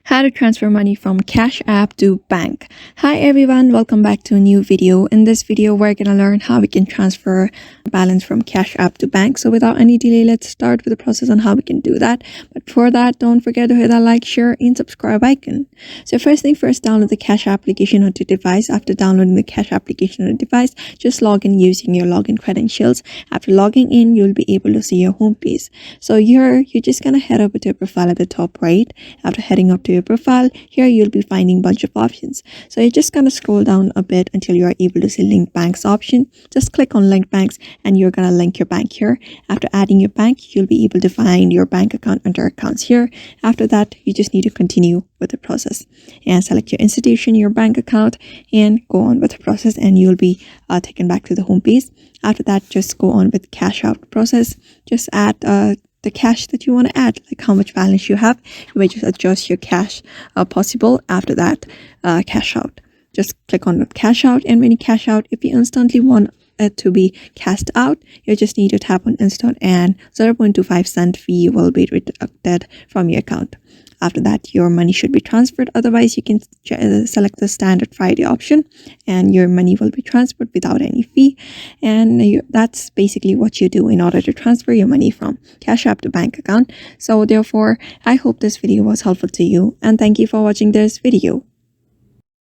How to transfer money from Cash App to bank. Hi everyone, welcome back to a new video. In this video, we're gonna learn how we can transfer balance from Cash App to bank. So without any delay, let's start with the process on how we can do that. But before that, don't forget to hit that like, share, and subscribe icon. So first thing first, download the Cash application on your device. After downloading the Cash application on your device, just log in using your login credentials. After logging in, you'll be able to see your home page. So here, you're just gonna head over to your profile at the top right. After heading up to your profile, here you'll be finding a bunch of options. So you're just gonna scroll down a bit until you are able to see link banks option. Just click on link banks and you're gonna link your bank here. After adding your bank, you'll be able to find your bank account under accounts here. After that, you just need to continue with the process and select your institution, your bank account, and go on with the process, and you'll be taken back to the home page. After that, just go on with cash out process. Just add the cash that you want to add, like how much balance you have. You may just adjust your cash possible. After that, cash out. Just click on cash out, and when you cash out, if you instantly want it to be cashed out, you just need to tap on instant, and 0.25 cent fee will be deducted from your account. After that, your money should be transferred. Otherwise, you can select the standard Friday option and your money will be transferred without any fee. And that's basically what you do in order to transfer your money from Cash App to bank account. So therefore, I hope this video was helpful to you, and thank you for watching this video.